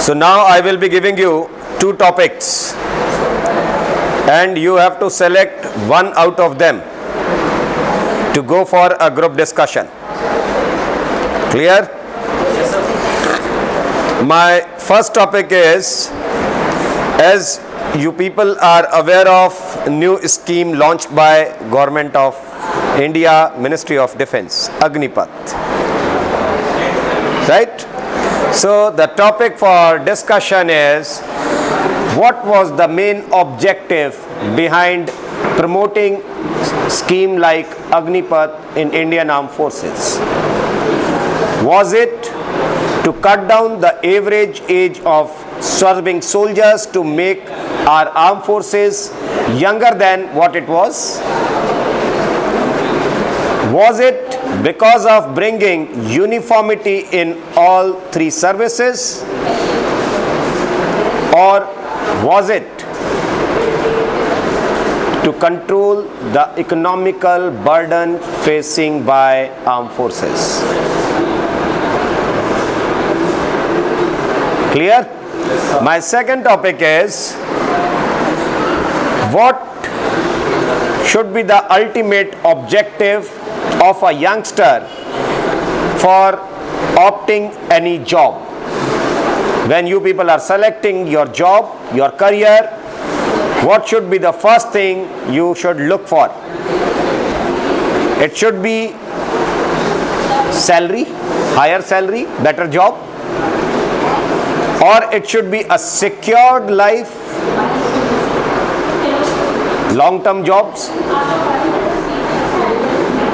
So now I will be giving you two topics and you have to select one out of them to go for a group discussion. Clear? Yes, sir. My first topic is, as you people are aware of new scheme launched by Government of India, Ministry of Defence, Agnipath. Right? So the topic for discussion is, what was the main objective behind promoting scheme like Agnipath in Indian Armed Forces? Was it to cut down the average age of serving soldiers to make our armed forces younger than what it was? Was it because of bringing uniformity in all three services? Or was it to control the economical burden facing by armed forces? Clear? My second topic is, what should be the ultimate objective of a youngster for opting any job? When you people are selecting your job, your career, what should be the first thing you should look for? It should be salary, higher salary, better job, or it should be a secured life, long-term jobs,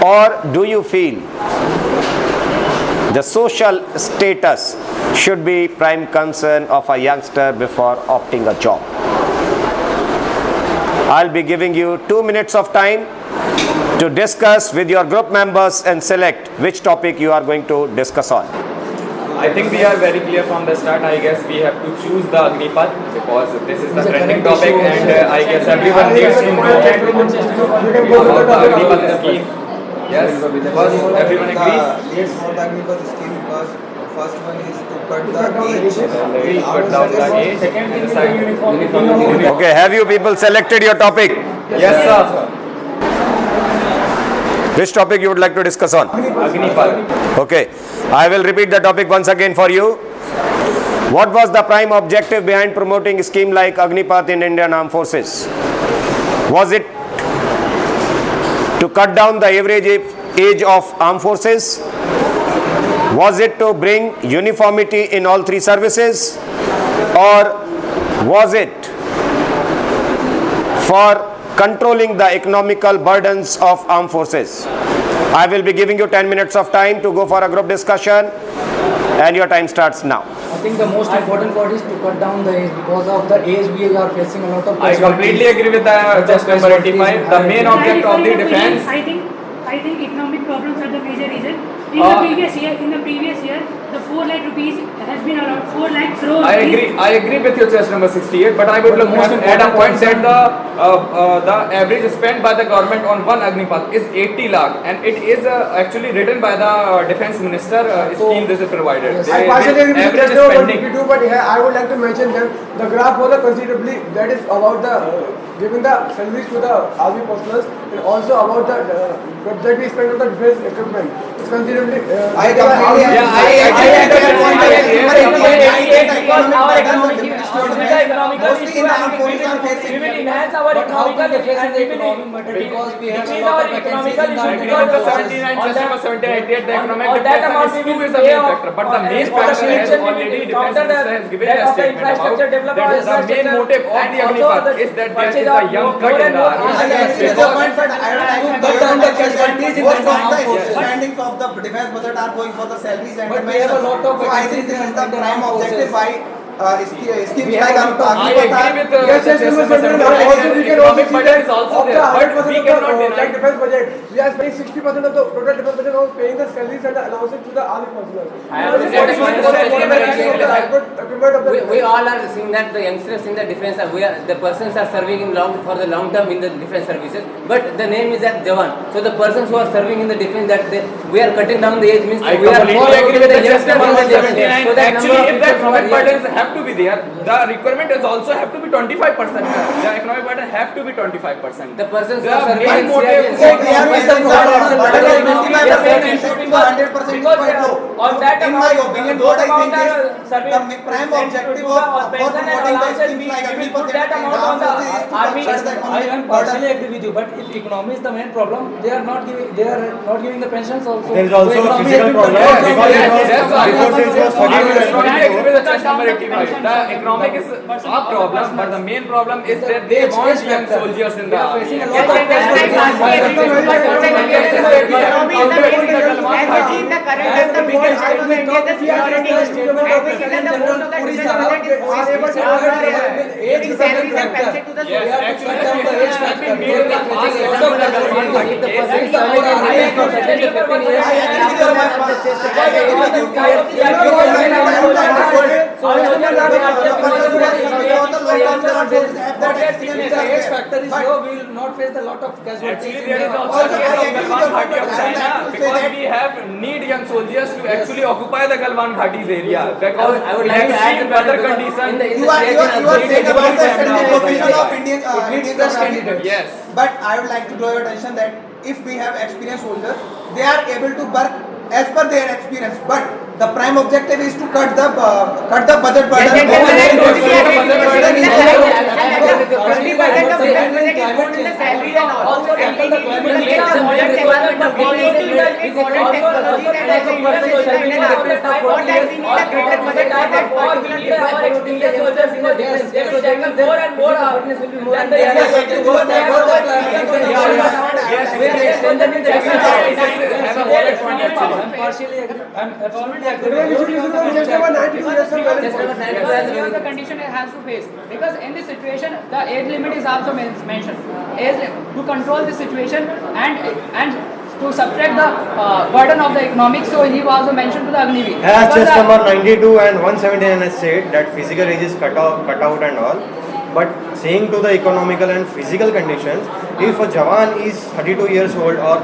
or do you feel the social status should be prime concern of a youngster before opting a job? I'll be giving you 2 minutes of time to discuss with your group members and select which topic you are going to discuss on. I think we are very clear from the start. I guess we have to choose the Agnipath because this is the trending topic, and I guess everyone needs to know about the Agnipath scheme. Yes, because everyone agrees. Yes, for the Agnipath scheme, because first one is to cut the age. We cut down the age. Second is uniformity. Okay, have you people selected your topic? Yes, sir. Which topic you would like to discuss on? Agnipath. Okay, I will repeat the topic once again for you. What was the prime objective behind promoting a scheme like Agnipath in Indian Armed Forces? Was it to cut down the average age of armed forces? Was it to bring uniformity in all three services? Or was it for controlling the economical burdens of armed forces? I will be giving you 10 minutes of time to go for a group discussion, and your time starts now. I think the most important part is to cut down the age. Because of the age we are facing a lot of I completely agree with the just number 85. The main object of the defense. I think economic problems are the major reason. In the previous year, the 4 lakh rupees has been around 4 lakh crore. I agree with your choice number 68, but I would add a point that the average spent by the government on one Agnipath is 80 lakh, and it is actually written by the defense minister scheme this is provided. I partially agree with that, but I would like to mention that the graph was considerably, that is about the giving the salaries to the army personnel, and also about the budget we spend on the defense equipment. It's considerably. I completely agree. Our economical issue, we will enhance our economical defense because we have a lot of vacancies in the that amount we will pay off. But the main factor is already defense minister has given a statement about that the main motive of the Agnipath is that there is a young cut in the army. But I would like to cut down the casualties in the armed forces. Spendings of the defense budget are going for the salaries and But we have a lot of so I think this is the prime objective why schemes like I agree with Yes, also we can also see that of the 100% of the defense budget, we are spending 60% of the total defense budget on paying the salaries and the allowances to the army personnel. We all are seeing that the youngsters in the defense the persons are serving for the long term in the defense services, but the name is at Jawan. So the persons who are serving in the defense, we are cutting down the age means I we are completely agree with the youngsters in the defense. So that actually, if that Robert Burdens have have to be there. The requirement is also have to be 25%. The economic burden have to be 25%. The persons who The are serving main in motive CRPS, So we are Yes, facing sir. a 100% is quite low. On that In my opinion, what I think is serving the prime objective of for promoting the schemes like Agnipath and Ram Force is to army. cut the I am economic partially burden. agree with you, but if economy is the main problem, they are not giving the pensions also. There is also So a economy physical has been problem controlled because from- it was That's why- before since it was I will 40 strongly agree with the chest number 85. The economic is a problem, but the main problem is that they Age want young factor. soldiers in We the are army. facing a Yes, lot of yes, yes, casualties. yes, yes, yes, yes, yes, yes, yes, yes, yes, yes, Economy is the main concern. As we see the current and the biggest challenge of India is the security. And we see that the most of the defense budget is giving salaries and pension to the Yes, soldiers. actually, Cut down the age this has been factor. made in the past They are also with the facing Galwan Ghati If the case. persons are serving in defense for 10 to 15 years, I agree with your point. the chest I agree with you. The age factor is low, we will not face a lot of casualties. Actually, there is also Also, a case I of agree with Galwan your Ghati of point. I would China like to say because that- we have need young soldiers to actually occupy the Galwan Ghati's area because I would we like have to add seen the weather point condition. in the You are saying about the strategic position of Indian needs Indian fresh army. candidates. Yes. But I would like to draw your attention that if we have experienced soldiers, they are able to work as per their experience. But the prime objective is to cut the budget burden. Yes, yes, yes, I totally agree with you. Burden is Yes, low. yes, yes. 20% of defense budget is put in the salary and all. Also, And we need to climate make change. the modern environment, we need to use modern technologies and as a Indian system in our for that we need a greater budget for that particular our experienced soldiers in the defense, they will tackle more and more fitness will be more and more. Yes, yes, yes. We are strengthening the defense. Have a valid point actually. I'm partially agree. I'm absolutely agree. Today we should use the just number 92 as a valid Just point. number 92 Because as a here very- the condition it has to face because in this situation the age limit is also mentioned to control the situation and to subtract the burden of the economics, so he was also mentioned to the Agniveer. As Because chest the- number 92 and 179 has said that physical age is cut out and all. But saying to the economical and physical conditions, if a Jawan is 32 years old or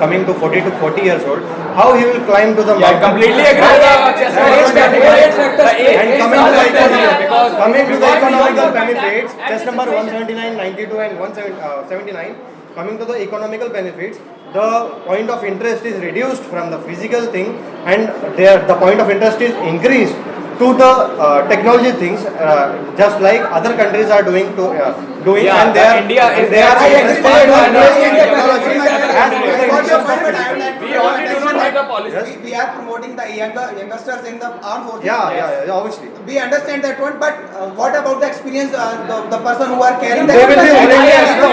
coming to 40 to 40 years old, how he will climb to the Yeah, I mountain? completely agree with the chest number 95. The age And is coming to not the necessary because coming to the because economical we- benefits, and test the number situation- 179, 92 and 179, coming to the economical benefits, the point of interest is reduced from the physical thing and the point of interest is increased to the technology things, just like other countries are doing Yeah, and they are India is they are actually expert expert on on using it. technology as per the Got your point, but I would like to We draw only do attention not have the that policy. we are promoting the youngsters in the armed forces. yeah, obviously. We understand that one, but what about the experience, the person who are carrying the They will be experience? willing to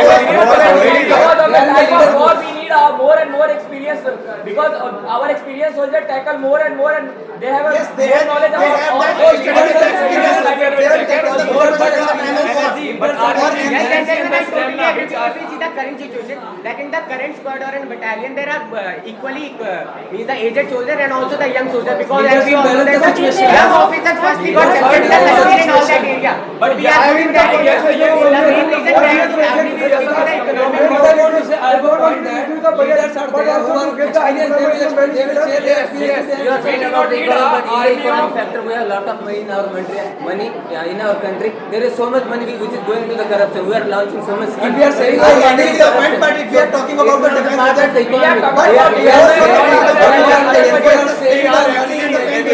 Because of the type of war we need more and more experience because our experienced soldiers tackle more and more and they have Yes, they more have knowledge that about all experience. They have taken the more but the time of war. But our Or energy Yes, yes, yes, and I the totally stamina agree which because are we see the current situation. Like in the current squadron and battalion, there are equally means the aged soldier and also the young soldier because as we all know that the young officers firstly got selected in the country and all that area. But We are doing that. I guess the young The soldier- main reason that we are doing the economic What I want to say, I have a point that leaders are there who are experienced, they will share their experience. You are saying about the economic, but in the economic factor, we have a lot of money in our country. There is so much money which is going to the corruption. We are launching so much schemes. And we are saying I agree with your point, but if we are talking about the defense budget, the economy. but We are we are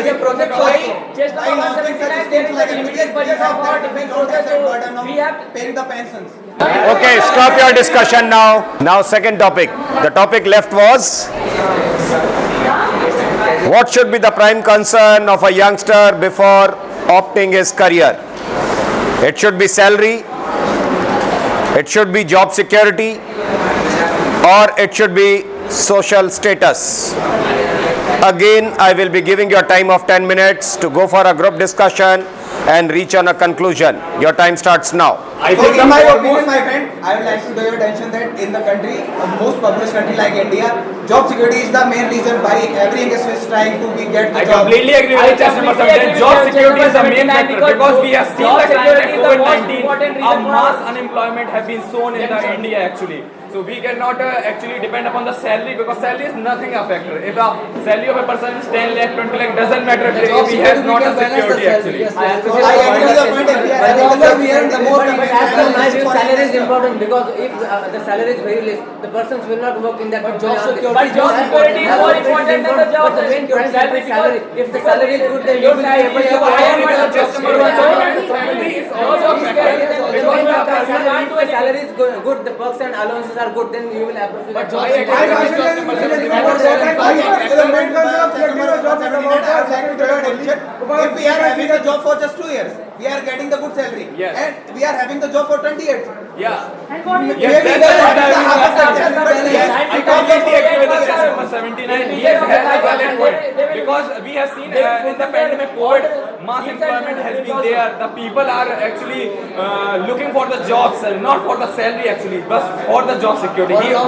the project also. just by about launching such 179 there schemes is like a limited budget of of our that, we defense don't have forces, that burden so we have of paying the pensions. Okay, stop your discussion now. Now, second topic. The topic left was what should be the prime concern of a youngster before opting his career? It should be salary, it should be job security, or it should be social status. Again, I will be giving you a time of 10 minutes to go for a group discussion and reach on a conclusion. Your time starts now. So in my opinion, my friend, I would like to draw your attention that in the country, a most populous country like India, job security is the main reason why every youngster is trying to get the I job. completely agree with chest number 79. Job security is the main factor because we have seen the climate COVID-19, a mass unemployment have been sown in the India actually. So we cannot actually depend upon the salary, because salary is nothing a factor. If the salary of a person is 10 lakh, 20 lakh, doesn't matter if he has not a security actually. I agree with the point that we are having the security, the more My view, salary is important, because if the salary is very less, the persons will not work in that job security. But job security is more important than the job But the main point is salary. salary. If the salary is good, then you will be able to If the salary is good, the perks and allowances are good, then you will approach. But job The main concern of flexible job is about if we are having a job for just 2 years, we are getting the good salary, Yes. and we are having the job for 20 years. Yeah. And what is Yes, Maybe that's that the is half of point the salary, but yes, I completely agree with the question number 79. He has a valid point. Because we have seen in the pandemic COVID, mass employment has been there. The people are actually looking for the jobs, not for the salary actually, but for the job security. A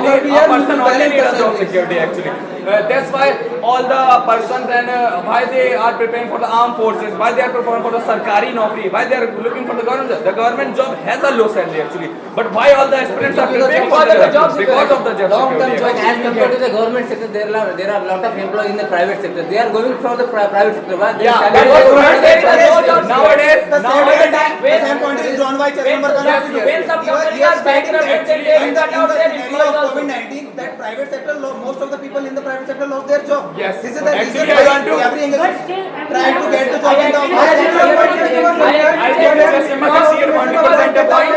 person only needs a job security actually. That's why all the persons and why they are preparing for the armed forces, why they are preparing for the sarkari naukri, why they are looking for the government job. The government job has a low salary actually, but why all the aspirants are preparing for the job? Because of the job security. But as compared to the government sector, there are a lot of employees in the private sector. They are going for the private sector. Why? Their Yeah, salary but is what good. there is no job Nowadays, the Nowadays, same point is drawn by Chairman Khan. when some companies are bankrupt, then they will cut out their employees also. COVID-19, that private sector, most of the people in the private sector lost their job. Yes. This is the reason Actually, I why want to- every But English still, try to get the job in the I think just want to present a point.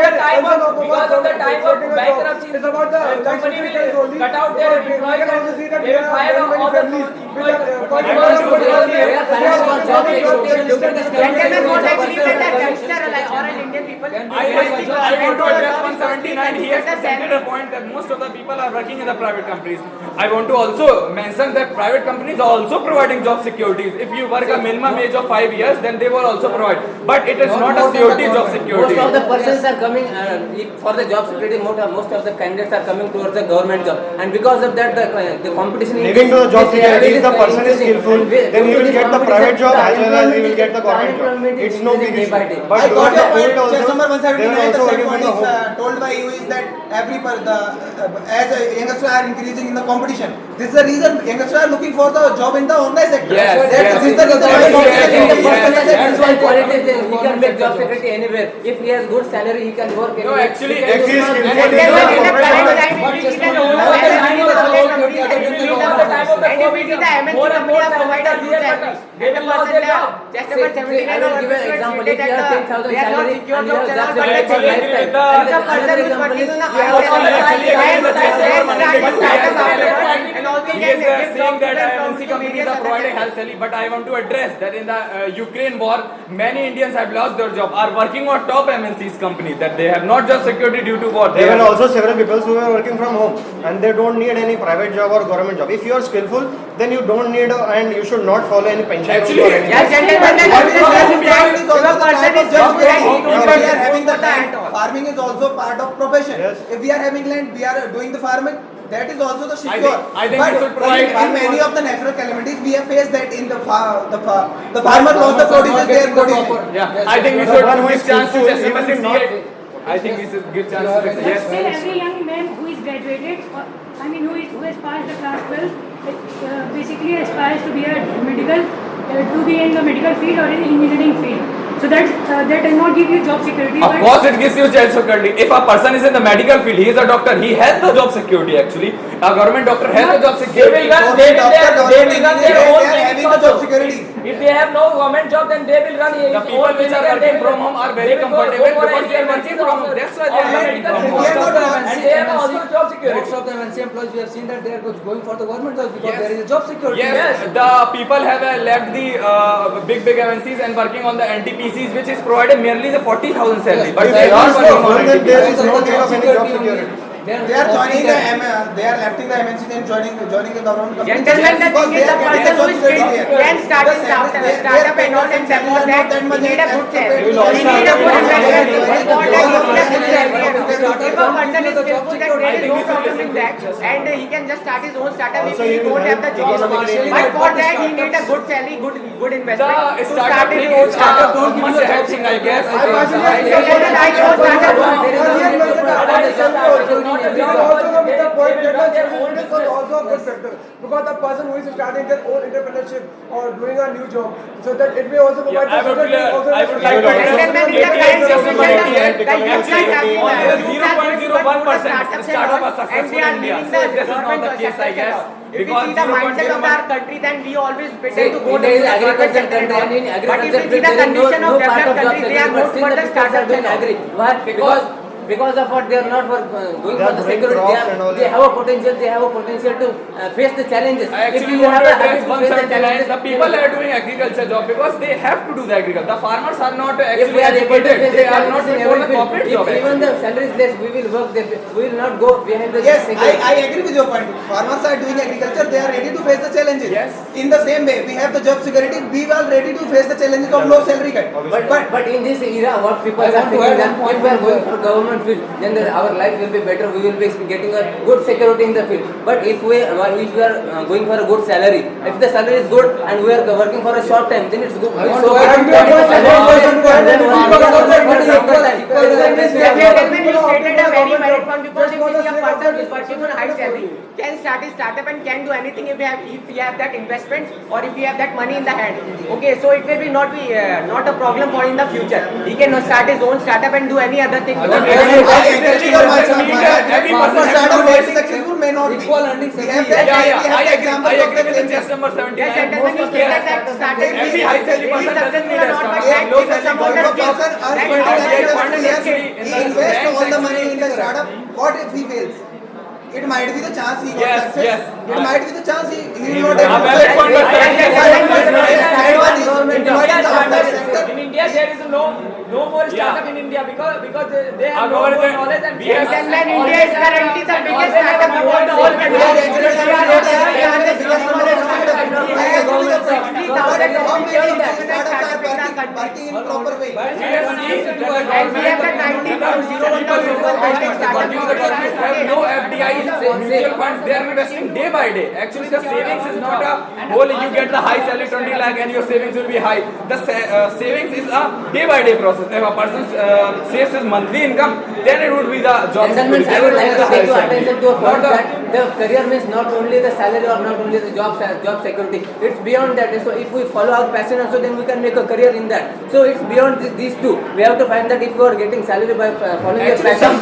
Because of the time of bankruptcy, It's about the company will only. cut out their employees. We can also see that They will fire all the families employees. with Gentlemen, what actually or an Indian people. I want to address 179. He has presented a point that most of the people are working in the private companies. I want to also mention that private companies are also providing job securities. If you work a minimum age of 5 years, then they will also provide. But it is not a surety job security. Most of the persons are coming for the job security. Most of the candidates are coming towards the government job, and because of that, the competition. Leaving to the job security, if the person is skillful, then he will get the private job as well as he will get the government job. It's no big issue. But I got your point. also, Just number they were 179. The also same working for point the is home. told by you is that as youngsters are increasing in the competition. This is the reason youngsters are looking for the job in the online sector. Yes, This yes. is the reason why Yes, in the yes, personal yes. sector. That's why quality is there. He can make job security anywhere. If he has good salary, he can work No, anywhere. actually, He can if he is do- skillful, and he then is when a in the corporate private worker. time, But he just can now, do- more and more and companies more are companies are providing doing job the security. job. And if we see the MNC companies are providing good salary, they will lose their job. Just number 79 I will give an example. If you have 10,000 salary and you have job security for actually lifetime, agree with and the- another example is you have I actually agree with the Chairman Money But And also he is saying that MNC companies are providing health salary, but I want to address that in the Ukraine war, many Indians have lost their job, are working on top MNC's company, that they have not job security due to war. There were also several people who were working from home and they don't need any private job or government job. If you are skillful, then you don't need and you should not follow any pension Actually, or anything. Yes, gentlemen, Farming is also the type of job If security. we If we are having the land. land, farming is also part of profession. Yes. If we are having land, we are doing the farming. That is also the secure. I think we should But provide in many of the natural calamities, we have faced that in the farmer lost the produce, their produce. Yeah, I think we The should one who give is chance to skillful, just even if not- I think we should give chance to But yes. still, every young man who is graduated, who has passed the class 12, basically aspires to be a medical, to be in the medical field or in the engineering field. So that does not give you job security. Of but course, it gives you job security. If a person is in the medical field, he is a doctor, he has the job security actually. A government doctor has the job security. They will their own They are having the job security. If they have no government job, then they will run The people which are working from home are very comfortable because they are working from home. That's why they are working from home. They are not And they have also job security. Most of the MNC employees, we have seen that they are going for the government jobs because Yes. there is a job security. Yes, the people have left the big MNCs and working on the NTPCs, which is provided merely the 40,000 salary. But If they it are is working skillful, on then there NTPCs. is no need of any job security. They are joining they are lefting the MNCs and joining the government companies. Gentlemen, the Because thing they is the are getting person who job is security skilled here. can start The his salary- startup and all and support that. not He need a good salary. They will He need a good investment. For that, he need a good salary. also- If a person is skillful, then there is no problem in that. And he can just start his own startup if Also, he he will don't have the help job. economically. But for that, he need a good salary, good investment The to start startup his thing own is startup. much ahead thing, I guess. I partially support it. I also with the point that the children is also a good factor because the person who is starting their own entrepreneurship or doing a new job, so that it may also provide. I would like to address 0.01% startup are successful in India. So this is not the case, I guess. If we see the mindset of our country, then we always pretend to go to India is agriculture country, and in but if agriculture we see the condition of developed country, they are but good for the startups and all. agri. Why? Because of what they are not for going They for are the growing security. crops and all They have a potential. They have a potential to face the challenges. I actually you want have to a habit address to face the 179. challenges, The people are doing agriculture job because they have to do the agriculture. The farmers are not if actually we are able to educated. face They the are not challenges in for every the field, corporate if job. even the salary is less, we will work. We will not go behind the Yes, security. I agree with your point. Farmers are doing agriculture, they are ready to face the challenges. Yes. In the same way, we have the job security, we are ready to face the challenges of low salary cut. But in this era, what people are thinking that if we are going for government field, then our life will be better. We will be getting a good security in the field. But if we are going for a good salary, if the salary is good and we are working for a short time, then it's good. It's so Gentlemen, you stated a very valid point because if you see a person who is working on high salary can start his startup and can do anything if he have that investment or if he have that money in the hand. Okay, so it will be not a problem for in the future. He can start his own startup and do any other thing. Every person startup may be successful, may not be. Equal earning We have certificate. that, I we have the agree example of with the the challenges. just number 79. Yes, gentlemen, you stated that startup Every high salary person doesn't need a startup. Low salary If a person earns 20 lakhs in 2 years, he invests all the money in the startup. What if he fails? It might be the chance he got Yes, success. yes. It might be the chance he will not A valid point, but In India, there is no more startup in India because they have no more knowledge and Gentlemen, India is currently the biggest startup among the whole country. Working in proper way. And we have the 90.0% have no FDIs, mutual funds, they are investing day by day. Actually, the savings is not a whole, you get the high salary 20 lakh and your savings will be high. The savings is a day by day process. If a person saves his monthly income, then it would be the job security. I would like to take your attention to a point that the career means not only the salary or not only the job security. It's beyond that. So if we follow our passion also, then we can make a career in that. So it's beyond these two. We have to find that if you are getting salary by following your passion.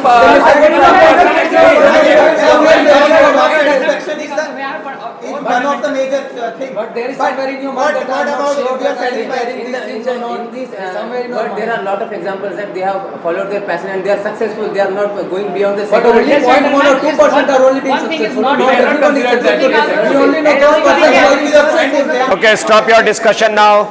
Satisfaction is one of the major things. But there is somewhere in your mind that what I'm not about sure if you are that satisfied in in these things or not. Somewhere in your But there mind. are a lot of examples that they have followed their passion and they are successful. They are not going beyond the But only security. 0.1 or 2% are only being one thing is successful. not- Not everyone is considered that. successful. We only know those percent who are being successful. Okay, stop your discussion now.